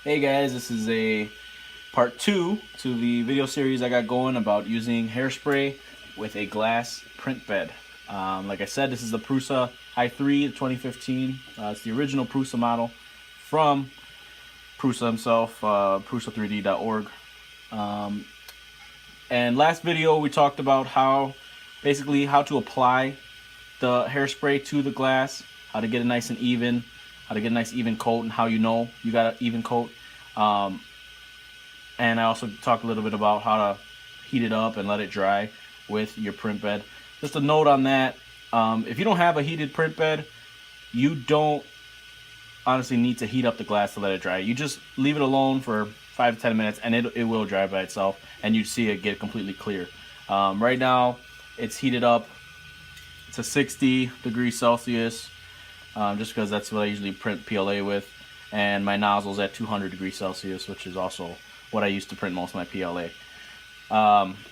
Hey guys, this is a part 2 to the video series I got going about using hairspray with a glass print bed. Like I said, this is the Prusa i3 2015. It's the original Prusa model from Prusa himself, prusa3d.org. And last video we talked about how to apply the hairspray to the glass, how to get it nice and even, how to get a nice even coat, and how you know you got an even coat. And I also talked a little bit about how to heat it up and let it dry with your print bed. Just a note on that, if you don't have a heated print bed, you don't honestly need to heat up the glass to let it dry. You just leave it alone for 5 to 10 minutes and it will dry by itself, and you see it get completely clear. Right now it's heated up to 60 degrees Celsius, just because that's what I usually print PLA with, and my nozzle's at 200 degrees Celsius, which is also what I use to print most of my PLA.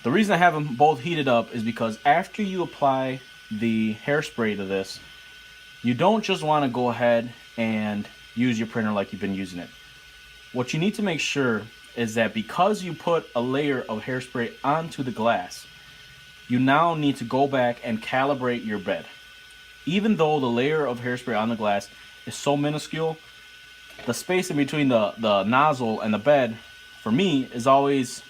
The reason I have them both heated up is because after you apply the hairspray to this, you don't just want to go ahead and use your printer like you've been using it. What you need to make sure is that because you put a layer of hairspray onto the glass, you now need to go back and calibrate your bed. Even though the layer of hairspray on the glass is so minuscule, the space in between the nozzle and the bed, for me, is always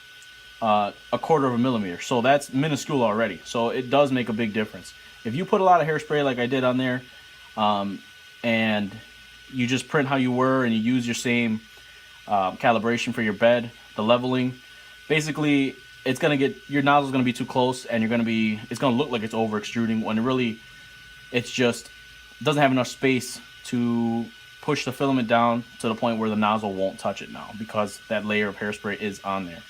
a quarter of a millimeter. So that's minuscule already. So it does make a big difference. If you put a lot of hairspray like I did on there, and you just print how you were and you use your same calibration for your bed, the leveling, basically it's gonna get, your nozzle's gonna be too close, and it's gonna look like it's over extruding when really it's just doesn't have enough space to push the filament down to the point where the nozzle won't touch it now, because that layer of hairspray is on there.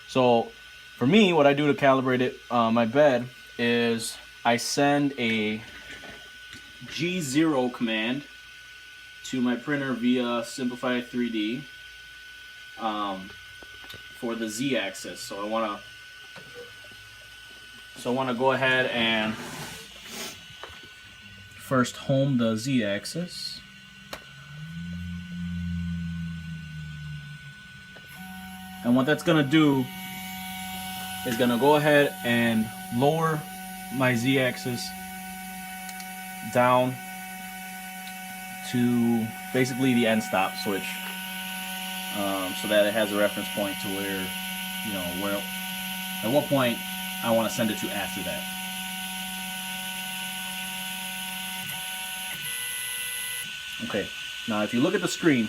So for me, what I do to calibrate it, my bed, is I send a G0 command to my printer via Simplify 3D for the Z-axis. So I want to go ahead and first home the Z-axis. And what that's going to do is going to go ahead and lower my Z-axis down to basically the end stop switch, so that it has a reference point to where, at what point I want to send it to after that. Okay, now if you look at the screen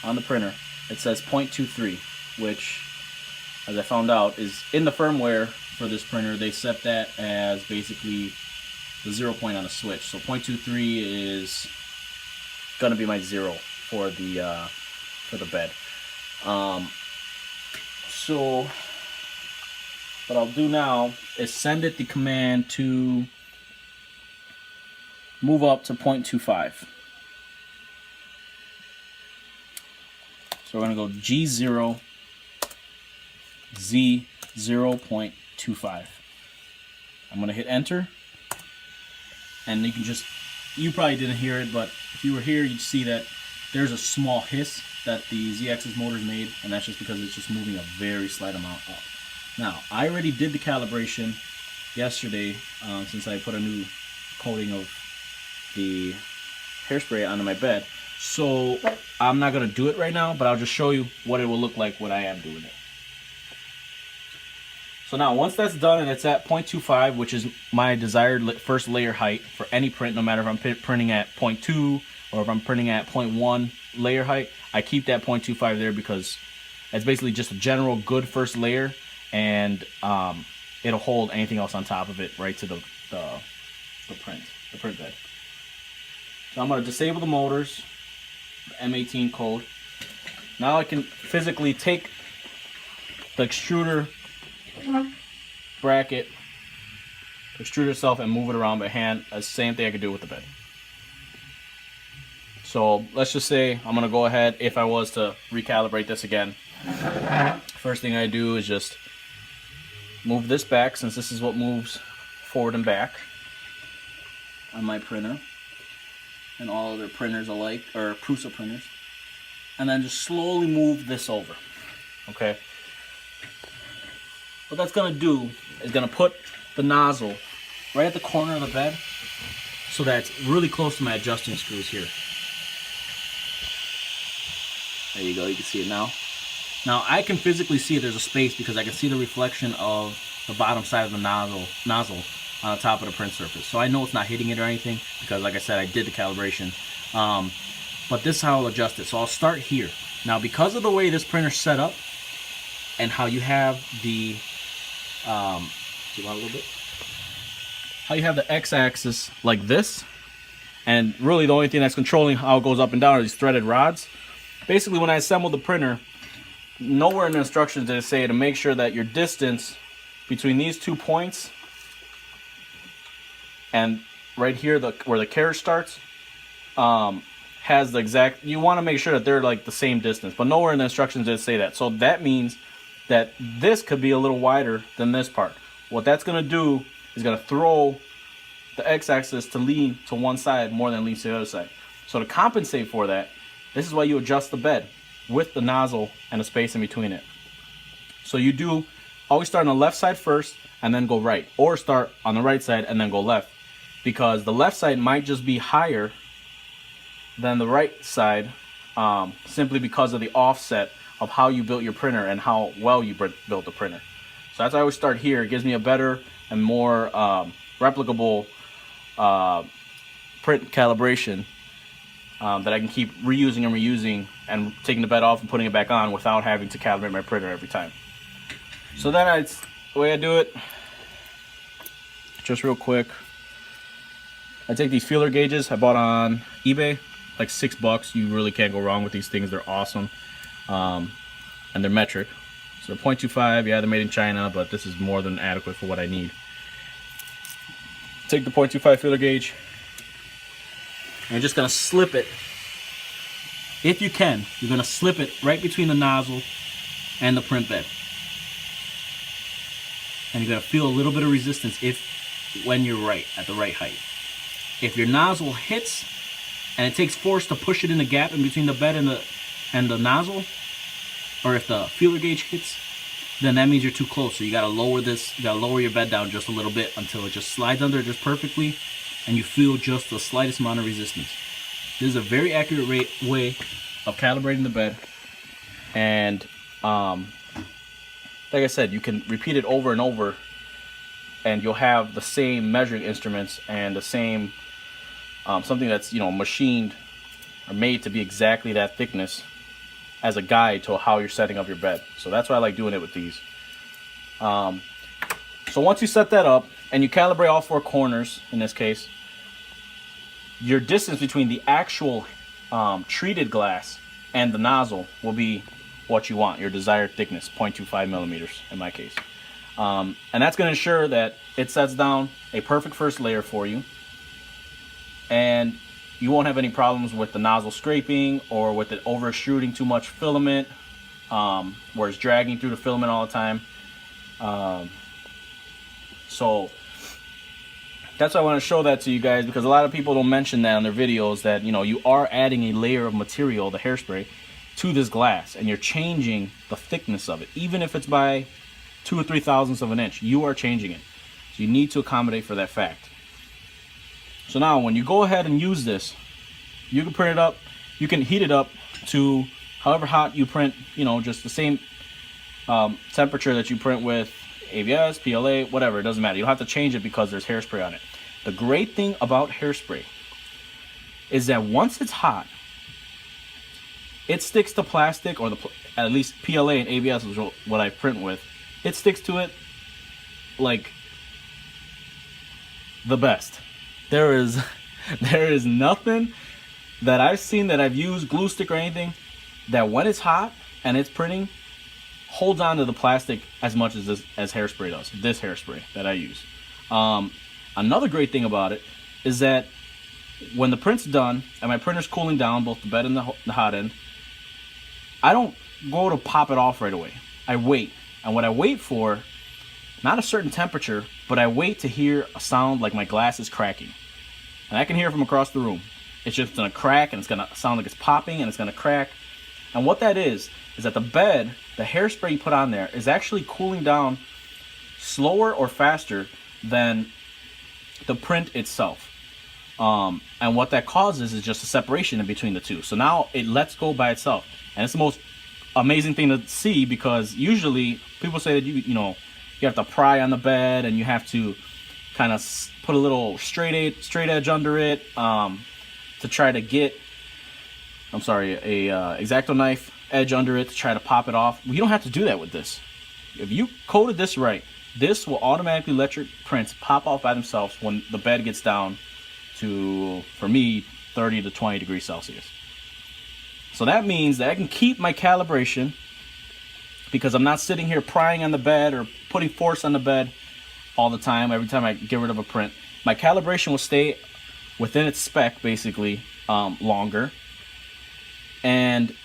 on the printer, it says 0.23, which, as I found out, is in the firmware for this printer. They set that as basically the 0 point on the switch. So 0.23 is gonna be my 0 for the bed. So what I'll do now is send it the command to move up to 0.25. So we're gonna go G0 Z 0.25. I'm gonna hit enter, and you probably didn't hear it, but if you were here, you'd see that there's a small hiss that the Z-axis motor's made, and that's just because it's just moving a very slight amount up. Now, I already did the calibration yesterday, since I put a new coating of the hairspray onto my bed. So I'm not going to do it right now, but I'll just show you what it will look like when I am doing it. So now once that's done and it's at 0.25, which is my desired first layer height for any print, no matter if I'm printing at 0.2 or if I'm printing at 0.1 layer height, I keep that 0.25 there because it's basically just a general good first layer, and it'll hold anything else on top of it right to the print bed. So I'm going to disable the motors, the M18 code. Now I can physically take the extruder bracket, extrude itself, and move it around by hand. That's the same thing I could do with the bed. So let's just say I'm going to go ahead, if I was to recalibrate this again, first thing I do is just move this back, since this is what moves forward and back on my printer and all other printers alike, or Prusa printers. and then just slowly move this over. Okay. What that's gonna do is gonna put the nozzle right at the corner of the bed so that it's really close to my adjusting screws here. There you go, you can see it now. Now I can physically see there's a space because I can see the reflection of the bottom side of the nozzle on the top of the print surface. So I know it's not hitting it or anything because, like I said, I did the calibration. But this is how I'll adjust it. So I'll start here. Now because of the way this printer's set up and how you have the, do you want a little bit? How you have the x-axis like this, and really the only thing that's controlling how it goes up and down are these threaded rods. Basically, when I assembled the printer, nowhere in the instructions did it say to make sure that your distance between these 2 points and right here, where the carriage starts, has the exact, you want to make sure that they're like the same distance, but nowhere in the instructions did it say that. So that means that this could be a little wider than this part. What that's going to do is going to throw the x-axis to lean to one side more than it leans to the other side. So to compensate for that, this is why you adjust the bed with the nozzle and the space in between it. So you do always start on the left side first and then go right, or start on the right side and then go left, because the left side might just be higher than the right side, simply because of the offset of how you built your printer and how well you built the printer. So that's why I always start here. It gives me a better and more replicable print calibration that I can keep reusing and reusing and taking the bed off and putting it back on without having to calibrate my printer every time. So then the way I do it, just real quick, I take these feeler gauges I bought on eBay, like $6. You really can't go wrong with these things. They're awesome, and they're metric. So they're 0.25. Yeah, they're made in China, but this is more than adequate for what I need. Take the 0.25 feeler gauge, and you're just gonna slip it. If you can, you're gonna slip it right between the nozzle and the print bed, and you're gonna feel a little bit of resistance when you're right at the right height. If your nozzle hits and it takes force to push it in the gap in between the bed and the nozzle, or if the feeler gauge hits, then that means you're too close. So you gotta lower this, you gotta lower your bed down just a little bit until it just slides under just perfectly and you feel just the slightest amount of resistance. This is a very accurate way of calibrating the bed, and like I said, you can repeat it over and over and you'll have the same measuring instruments and the same something that's, you know, machined or made to be exactly that thickness as a guide to how you're setting up your bed. So that's why I like doing it with these. So once you set that up and you calibrate all 4 corners, in this case, your distance between the actual treated glass and the nozzle will be what you want, your desired thickness, 0.25 millimeters in my case. And that's going to ensure that it sets down a perfect first layer for you, and you won't have any problems with the nozzle scraping or with it over extruding too much filament, where it's dragging through the filament all the time. So that's why I want to show that to you guys, because a lot of people don't mention that in their videos, that, you know, you are adding a layer of material, the hairspray, to this glass, and you're changing the thickness of it. Even if it's by 2 or 3 thousandths of an inch, you are changing it. So you need to accommodate for that fact. So now when you go ahead and use this, you can print it up, you can heat it up to however hot you print, you know, just the same temperature that you print with ABS, PLA, whatever, it doesn't matter. You don't have to change it because there's hairspray on it. The great thing about hairspray is that once it's hot, it sticks to plastic, or at least PLA and ABS is what I print with. It sticks to it like the best. There is nothing that I've seen that I've used, glue stick or anything, that when it's hot and it's printing, holds on to the plastic as much as hairspray does. This hairspray that I use. Another great thing about it is that when the print's done and my printer's cooling down, both the bed and the hot end, I don't go to pop it off right away. I wait. And what I wait for, not a certain temperature, but I wait to hear a sound like my glass is cracking. And I can hear it from across the room. It's just gonna crack, and it's gonna sound like it's popping, and it's gonna crack. And what that is that the bed, the hairspray you put on there, is actually cooling down slower or faster than the print itself. And what that causes is just a separation in between the two. So now it lets go by itself. And it's the most amazing thing to see, because usually people say that you have to pry on the bed and you have to kind of put a little straight edge under it to try to get, a X-Acto knife edge under it to try to pop it off. Well, you don't have to do that with this. If you coated this right, this will automatically let your prints pop off by themselves when the bed gets down to, for me, 30 to 20 degrees Celsius. So that means that I can keep my calibration, because I'm not sitting here prying on the bed or putting force on the bed all the time every time I get rid of a print. My calibration will stay within its spec, basically, longer. And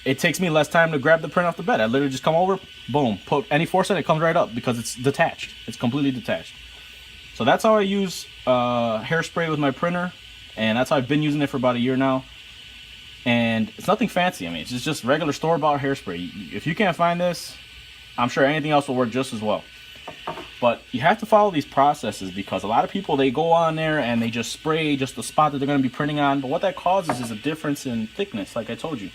it takes me less time to grab the print off the bed. I literally just come over, boom, put any force on it, it comes right up because it's detached. It's completely detached. So that's how I use hairspray with my printer, and that's how I've been using it for about a year now. And it's nothing fancy. I mean, it's just regular store-bought hairspray. If you can't find this, I'm sure anything else will work just as well. But you have to follow these processes, because a lot of people, they go on there and they just spray just the spot that they're going to be printing on. But what that causes is a difference in thickness, like I told you,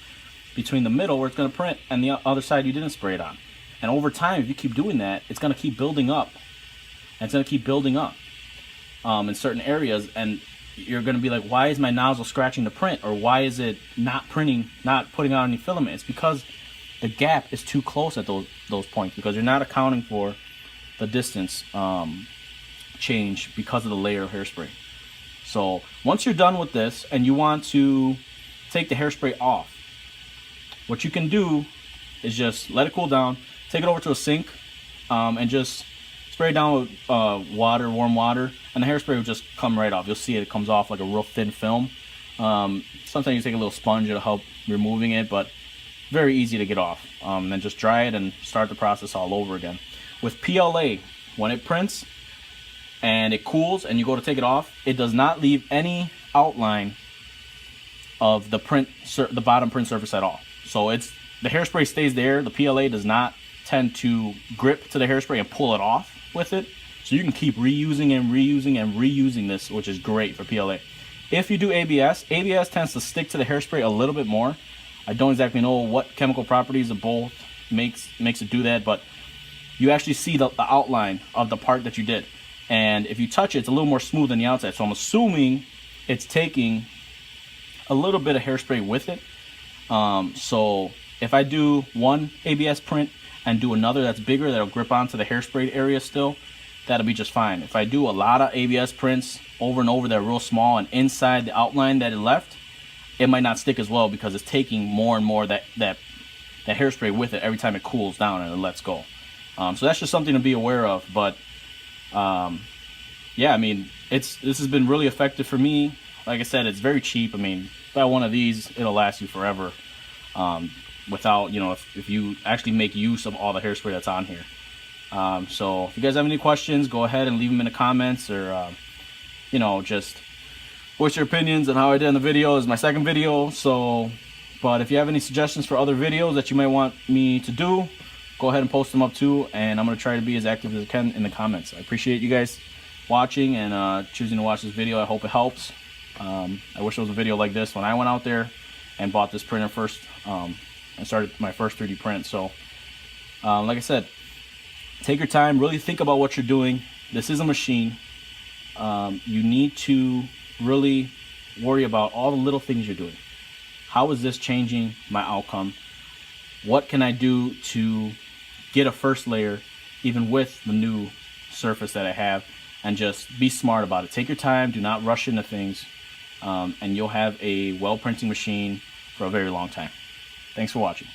between the middle where it's going to print and the other side you didn't spray it on. And over time, if you keep doing that, it's going to keep building up. And it's going to keep building up in certain areas. And you're going to be like, why is my nozzle scratching the print? Or why is it not printing, not putting out any filament? It's because the gap is too close at those points, because you're not accounting for the distance change because of the layer of hairspray. So once you're done with this and you want to take the hairspray off, what you can do is just let it cool down, take it over to a sink, and just spray it down with warm water, and the hairspray will just come right off. You'll see it comes off like a real thin film. Sometimes you take a little sponge, it'll help removing it, but very easy to get off. And then just dry it and start the process all over again. With PLA, when it prints and it cools and you go to take it off, it does not leave any outline of the the bottom print surface at all. So the hairspray stays there. The PLA does not tend to grip to the hairspray and pull it off with it. So you can keep reusing and reusing and reusing this, which is great for PLA. If you do ABS, ABS tends to stick to the hairspray a little bit more. I don't exactly know what chemical properties of both makes it do that, but you actually see the outline of the part that you did. And if you touch it, it's a little more smooth on the outside. So I'm assuming it's taking a little bit of hairspray with it. So if I do one ABS print and do another that's bigger, that'll grip onto the hairspray area still, that'll be just fine. If I do a lot of ABS prints over and over that are real small and inside the outline that it left, it might not stick as well, because it's taking more and more that hairspray with it every time it cools down and it lets go. So that's just something to be aware of. But yeah, I mean, this has been really effective for me. Like I said, it's very cheap. I mean, buy one of these, it'll last you forever. Without, if you actually make use of all the hairspray that's on here. So if you guys have any questions, go ahead and leave them in the comments, or just voice your opinions on how I did in the video. This is my second video. So, but if you have any suggestions for other videos that you might want me to do, go ahead and post them up too, and I'm going to try to be as active as I can in the comments. I appreciate you guys watching and choosing to watch this video. I hope it helps. I wish there was a video like this when I went out there and bought this printer first and started my first 3D print. So like I said, take your time, really think about what you're doing. This is a machine. You need to really worry about all the little things you're doing. How is this changing my outcome? What can I do to get a first layer even with the new surface that I have? And just be smart about it. Take your time, do not rush into things, and you'll have a well printing machine for a very long time. Thanks for watching.